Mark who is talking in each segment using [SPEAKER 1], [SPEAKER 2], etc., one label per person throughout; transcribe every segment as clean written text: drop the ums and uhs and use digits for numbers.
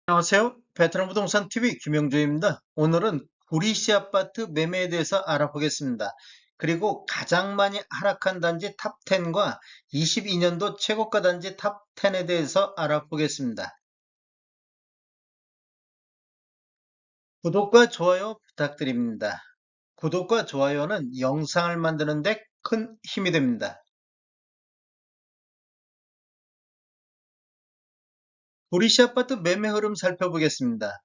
[SPEAKER 1] 안녕하세요. 베트남 부동산 TV 김영주입니다. 오늘은 구리시 아파트 매매에 대해서 알아보겠습니다. 그리고 가장 많이 하락한 단지 탑10과 22년도 최고가 단지 탑10에 대해서 알아보겠습니다. 구독과 좋아요 부탁드립니다. 구독과 좋아요는 영상을 만드는 데 큰 힘이 됩니다. 구리시 아파트 매매 흐름 살펴보겠습니다.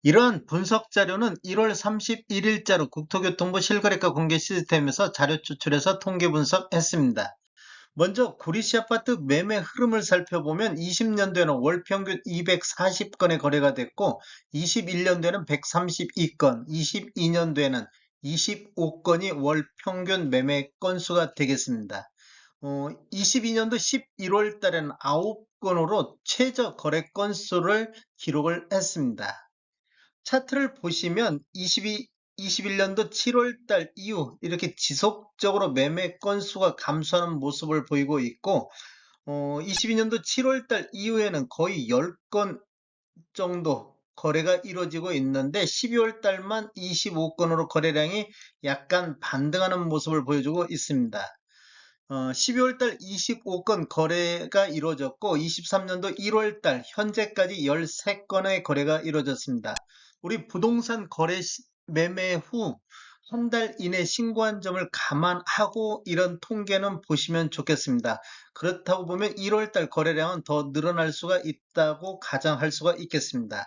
[SPEAKER 1] 이러한 분석 자료는 1월 31일자로 국토교통부 실거래가 공개 시스템에서 자료 추출해서 통계 분석했습니다. 먼저 구리시 아파트 매매 흐름을 살펴보면 20년도에는 월 평균 240건의 거래가 됐고 21년도에는 132건, 22년도에는 25건이 월 평균 매매 건수가 되겠습니다. 22년도 11월 달에는 9건으로 최저 거래 건수를 기록을 했습니다. 차트를 보시면 21년도 7월 달 이후 이렇게 지속적으로 매매 건수가 감소하는 모습을 보이고 있고 22년도 7월 달 이후에는 거의 10건 정도 거래가 이루어지고 있는데 12월 달만 25건으로 거래량이 약간 반등하는 모습을 보여주고 있습니다. 12월 달 25건 거래가 이루어졌고 23년도 1월 달 현재까지 13건의 거래가 이루어졌습니다. 우리 부동산 매매 후 한 달 이내 신고한 점을 감안하고 이런 통계는 보시면 좋겠습니다. 그렇다고 보면 1월 달 거래량은 더 늘어날 수가 있다고 가정할 수가 있겠습니다.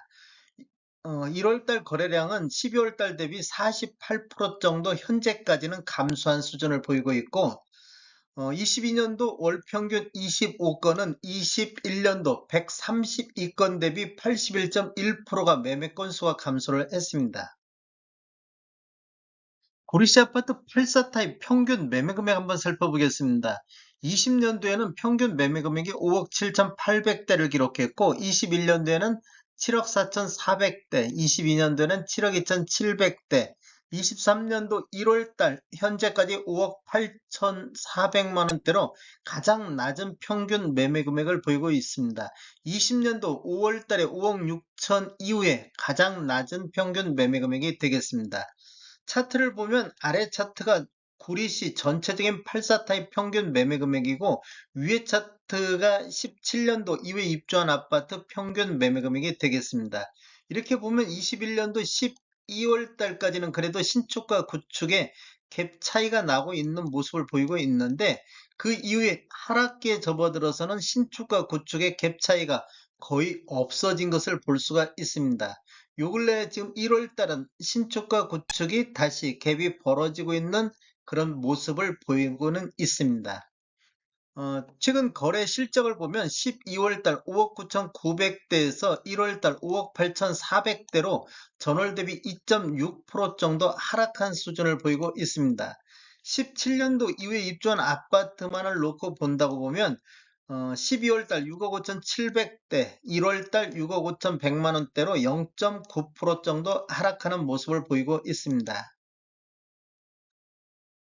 [SPEAKER 1] 1월 달 거래량은 12월 달 대비 48% 정도 현재까지는 감소한 수준을 보이고 있고 22년도 월 평균 25건은 21년도 132건 대비 81.1%가 매매 건수가 감소를 했습니다. 구리시 아파트 84 타입 평균 매매 금액 한번 살펴보겠습니다. 20년도에는 평균 매매 금액이 5억 7,800대를 기록했고 21년도에는 7억 4,400대, 22년도에는 7억 2,700대, 23년도 1월달 현재까지 5억 8,400만 원대로 가장 낮은 평균 매매 금액을 보이고 있습니다. 20년도 5월달에 5억 6천 이후에 가장 낮은 평균 매매 금액이 되겠습니다. 차트를 보면 아래 차트가 구리시 전체적인 84 타입 평균 매매 금액이고 위에 차트가 17년도 이후에 입주한 아파트 평균 매매 금액이 되겠습니다. 이렇게 보면 21년도 12월 달까지는 그래도 신축과 구축에 갭 차이가 나고 있는 모습을 보이고 있는데 그 이후에 하락기에 접어들어서는 신축과 구축의 갭 차이가 거의 없어진 것을 볼 수가 있습니다. 요 근래 지금 1월 달은 신축과 구축이 다시 갭이 벌어지고 있는 그런 모습을 보이고는 있습니다. 최근 거래 실적을 보면 12월 달 5억 9,900대에서 1월 달 5억 8,400대로 전월 대비 2.6% 정도 하락한 수준을 보이고 있습니다. 17년도 이후에 입주한 아파트만을 놓고 본다고 보면 12월 달 6억 5,700대, 1월 달 6억 5,100만 원대로 0.9% 정도 하락하는 모습을 보이고 있습니다.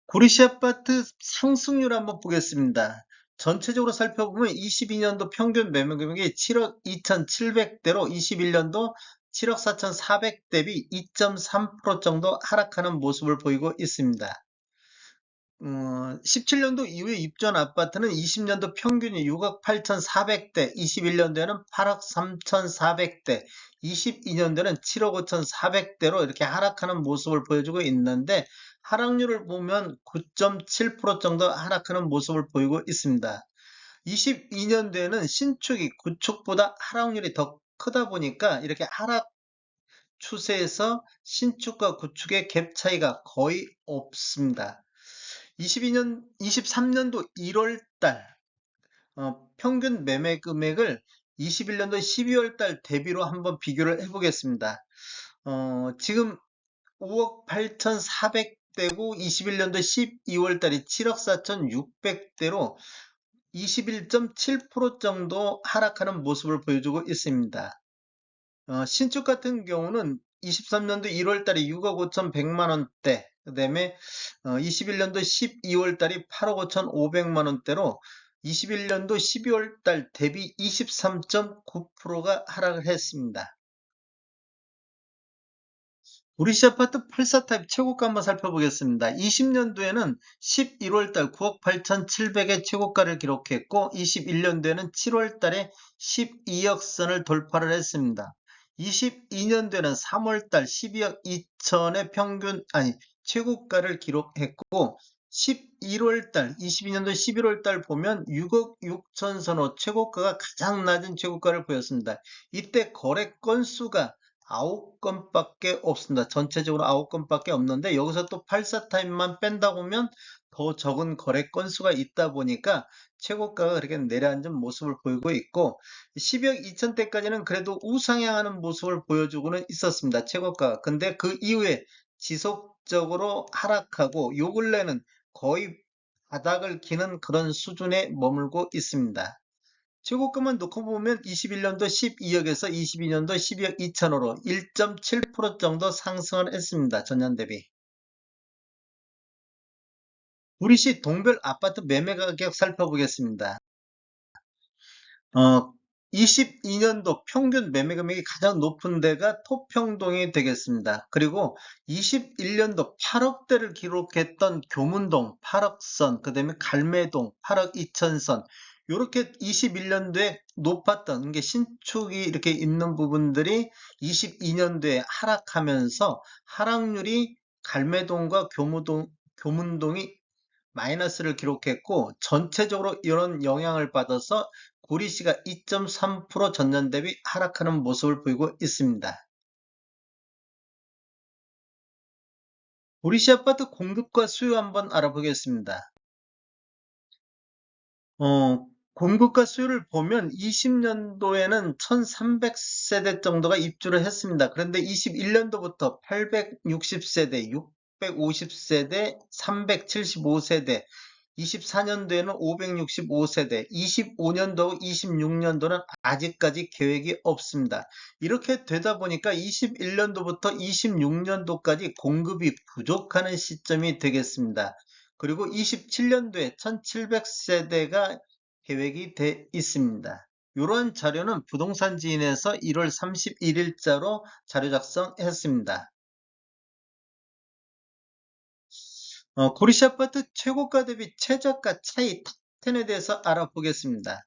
[SPEAKER 1] 구리시 아파트 상승률 한번 보겠습니다. 전체적으로 살펴보면 22년도 평균 매매 금액이 7억 2,700대로 21년도 7억 4,400 대비 2.3% 정도 하락하는 모습을 보이고 있습니다. 17년도 이후에 입주한 아파트는 20년도 평균이 6억 8,400대, 21년도에는 8억 3,400대, 22년도에는 7억 5,400대로 이렇게 하락하는 모습을 보여주고 있는데 하락률을 보면 9.7% 정도 하락하는 모습을 보이고 있습니다. 22년도에는 신축이 구축보다 하락률이 더 크다 보니까 이렇게 하락 추세에서 신축과 구축의 갭 차이가 거의 없습니다. 23년도 1월 달 평균 매매 금액을 21년도 12월 달 대비로 한번 비교를 해보겠습니다. 지금 5억 8,400대고 21년도 12월 달이 7억 4,600대로 21.7% 정도 하락하는 모습을 보여주고 있습니다. 신축 같은 경우는 23년도 1월 달에 6억 5,100만 원대, 그 다음에 21년도 12월 달이 8억 5,500만 원대로 21년도 12월 달 대비 23.9%가 하락을 했습니다. 우리시 아파트 84 타입 최고가 한번 살펴보겠습니다. 20년도에는 11월 달 9억 8,700의 최고가를 기록했고 21년도에는 7월 달에 12억 선을 돌파를 했습니다. 22년도에는 3월 달 12억 2천의 최고가를 기록했고 11월 달 22년도 11월 달 보면 6억 6천 선호 최고가가 가장 낮은 최고가를 보였습니다. 이때 거래 건수가 9건밖에 없습니다. 전체적으로 9건밖에 없는데 여기서 또 84 타입만 뺀다 보면 더 적은 거래 건수가 있다 보니까 최고가가 그렇게 내려앉은 모습을 보이고 있고 12억 2천대까지는 그래도 우상향하는 모습을 보여주고는 있었습니다. 최고가. 근데 그 이후에 지속적으로 하락하고 요 근래는 거의 바닥을 기는 그런 수준에 머물고 있습니다. 최고가만 놓고 보면 21년도 12억에서 22년도 12억 2천으로 1.7% 정도 상승을 했습니다. 전년 대비. 우리시 동별 아파트 매매 가격 살펴보겠습니다. 22년도 평균 매매 금액이 가장 높은 데가 토평동이 되겠습니다. 그리고 21년도 8억대를 기록했던 교문동 8억선, 그 다음에 갈매동 8억 2천선, 이렇게 21년도에 높았던 게 신축이 이렇게 있는 부분들이 22년도에 하락하면서 하락률이 갈매동과 교문동이 마이너스를 기록했고 전체적으로 이런 영향을 받아서 구리시가 2.3% 전년 대비 하락하는 모습을 보이고 있습니다. 구리시 아파트 공급과 수요 한번 알아보겠습니다. 공급과 수요를 보면 20년도에는 1300세대 정도가 입주를 했습니다. 그런데 21년도부터 860세대, 650세대, 375세대, 24년도에는 565세대, 25년도, 26년도는 아직까지 계획이 없습니다. 이렇게 되다 보니까 21년도부터 26년도까지 공급이 부족하는 시점이 되겠습니다. 그리고 27년도에 1700세대가 계획이 돼 있습니다. 이러한 자료는 부동산 지인에서 1월 31일자로 자료 작성했습니다. 구리시 아파트 최고가 대비 최저가 차이 탑10에 대해서 알아보겠습니다.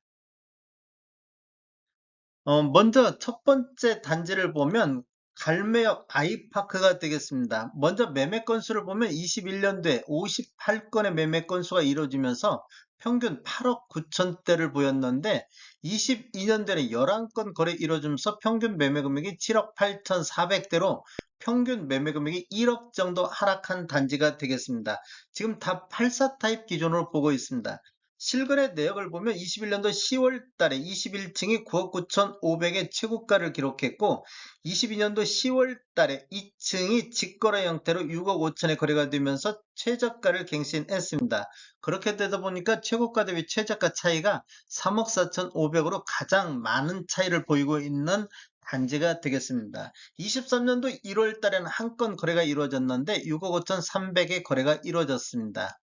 [SPEAKER 1] 먼저 첫 번째 단지를 보면 갈매역 아이파크가 되겠습니다. 먼저 매매 건수를 보면 21년도에 58건의 매매 건수가 이루어지면서 평균 8억 9천대를 보였는데 22년도에는 11건 거래 이루어지면서 평균 매매 금액이 7억 8천4백대로 평균 매매 금액이 1억 정도 하락한 단지가 되겠습니다. 지금 다 84 타입 기준으로 보고 있습니다. 실거래 내역을 보면 21년도 10월 달에 21층이 9억 9,500의 최고가를 기록했고 22년도 10월 달에 2층이 직거래 형태로 6억 5천에 거래가 되면서 최저가를 갱신했습니다. 그렇게 되다 보니까 최고가 대비 최저가 차이가 3억 4,500으로 가장 많은 차이를 보이고 있는 단지가 되겠습니다. 23년도 1월 달에는 한 건 거래가 이루어졌는데 6억 5,300의 거래가 이루어졌습니다.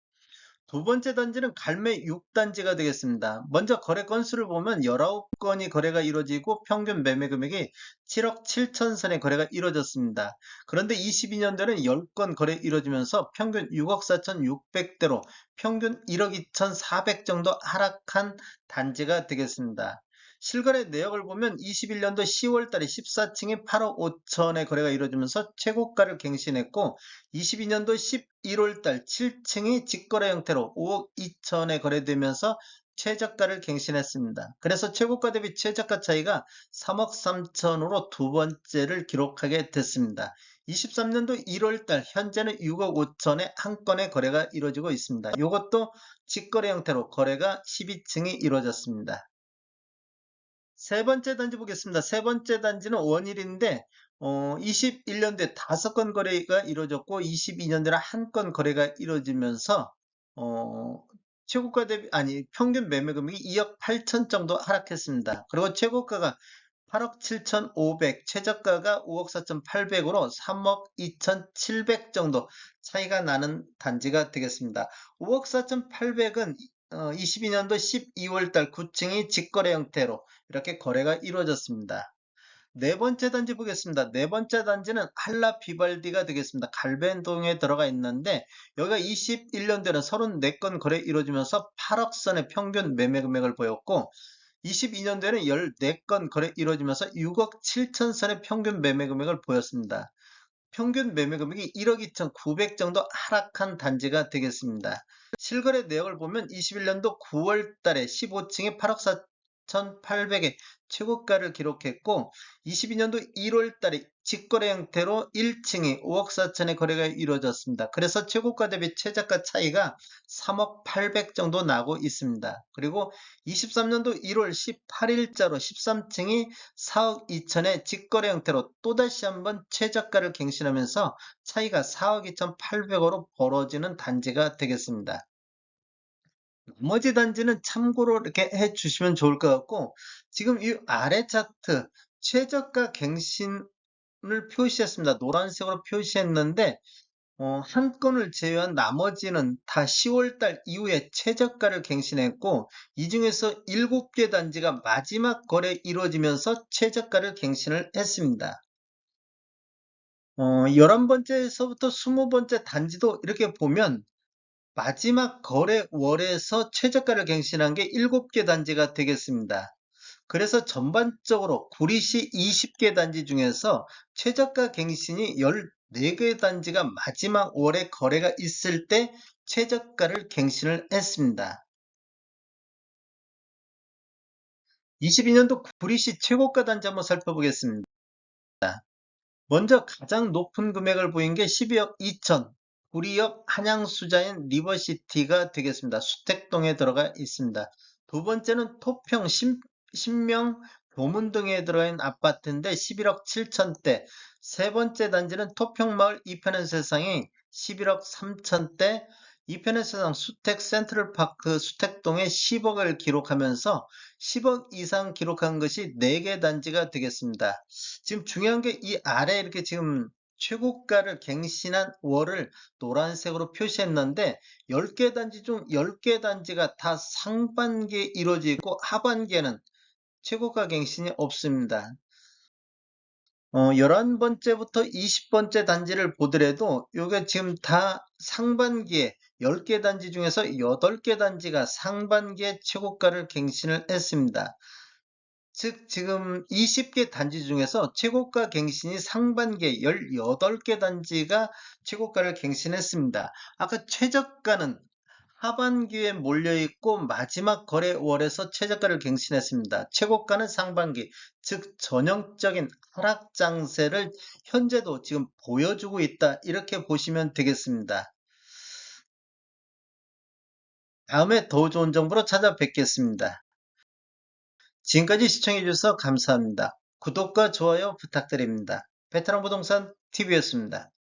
[SPEAKER 1] 두 번째 단지는 갈매 6단지가 되겠습니다. 먼저 거래 건수를 보면 19건이 거래가 이루어지고 평균 매매 금액이 7억 7천선의 거래가 이루어졌습니다. 그런데 22년도에는 10건 거래 이루어지면서 평균 6억 4천6백대로 평균 1억 2천4백 정도 하락한 단지가 되겠습니다. 실거래 내역을 보면 21년도 10월 달에 14층이 8억 5천의 거래가 이루어지면서 최고가를 갱신했고 22년도 11월 달 7층이 직거래 형태로 5억 2천에 거래되면서 최저가를 갱신했습니다. 그래서 최고가 대비 최저가 차이가 3억 3천으로 두 번째를 기록하게 됐습니다. 23년도 1월 달 현재는 6억 5천에 한 건의 거래가 이루어지고 있습니다. 이것도 직거래 형태로 거래가 12층이 이루어졌습니다. 세 번째 단지 보겠습니다. 세 번째 단지는 원일인데 21년도에 5건 거래가 이루어졌고 22년도에 한 건 거래가 이루어지면서 최고가 대비 평균 매매 금액이 2억 8천 정도 하락했습니다. 그리고 최고가가 8억 7천5백, 최저가가 5억 4천8백으로 3억 2천7백 정도 차이가 나는 단지가 되겠습니다. 5억 4천8백은 22년도 12월 달 9층이 직거래 형태로 이렇게 거래가 이루어졌습니다. 네 번째 단지 보겠습니다. 네 번째 단지는 할라 비발디가 되겠습니다. 갈벤동에 들어가 있는데 여기가 21년도에는 34건 거래 이루어지면서 8억 선의 평균 매매 금액을 보였고 22년도에는 14건 거래 이루어지면서 6억 7천 선의 평균 매매 금액을 보였습니다. 평균 매매 금액이 1억 2,900 정도 하락한 단지가 되겠습니다. 실거래 내역을 보면 21년도 9월 달에 15층에 8억 4,800에 최고가를 기록했고 22년도 1월 달에 직거래 형태로 1층이 5억 4천에 거래가 이루어졌습니다. 그래서 최고가 대비 최저가 차이가 3억 800 정도 나고 있습니다. 그리고 23년도 1월 18일자로 13층이 4억 2천의 직거래 형태로 또다시 한번 최저가를 갱신하면서 차이가 4억 2,800으로 벌어지는 단지가 되겠습니다. 나머지 단지는 참고로 이렇게 해 주시면 좋을 것 같고 지금 이 아래 차트 최저가 갱신을 표시했습니다. 노란색으로 표시했는데 한 건을 제외한 나머지는 다 10월달 이후에 최저가를 갱신했고 이 중에서 7개 단지가 마지막 거래 이루어지면서 최저가를 갱신을 했습니다. 11번째에서부터 20번째 단지도 이렇게 보면 마지막 거래월에서 최저가를 갱신한 게 7개 단지가 되겠습니다. 그래서 전반적으로 구리시 20개 단지 중에서 최저가 갱신이 14개 단지가 마지막 월에 거래가 있을 때 최저가를 갱신을 했습니다. 22년도 구리시 최고가 단지 한번 살펴보겠습니다. 먼저 가장 높은 금액을 보인 게 12억 2천, 구리역 한양수자인 리버시티가 되겠습니다. 수택동에 들어가 있습니다. 두 번째는 토평 신명 교문동에 들어있는 아파트인데 11억 7천대. 세 번째 단지는 토평마을 이편의 세상이 11억 3천대. 이편의 세상 수택 센트럴파크 수택동에 10억을 기록하면서 10억 이상 기록한 것이 4개 단지가 되겠습니다. 지금 중요한 게 이 아래 이렇게 지금 최고가를 갱신한 월을 노란색으로 표시했는데 10개 단지 중 10개 단지가 다 상반기에 이루어지고 하반기에는 최고가 갱신이 없습니다. 11번째부터 20번째 단지를 보더라도 이게 지금 다 상반기에 10개 단지 중에서 8개 단지가 상반기에 최고가를 갱신을 했습니다. 즉 지금 20개 단지 중에서 최고가 갱신이 상반기에 18개 단지가 최고가를 갱신했습니다. 아까 최저가는 하반기에 몰려있고 마지막 거래월에서 최저가를 갱신했습니다. 최고가는 상반기, 즉 전형적인 하락 장세를 현재도 지금 보여주고 있다. 이렇게 보시면 되겠습니다. 다음에 더 좋은 정보로 찾아뵙겠습니다. 지금까지 시청해주셔서 감사합니다. 구독과 좋아요 부탁드립니다. 베테랑 부동산 TV였습니다.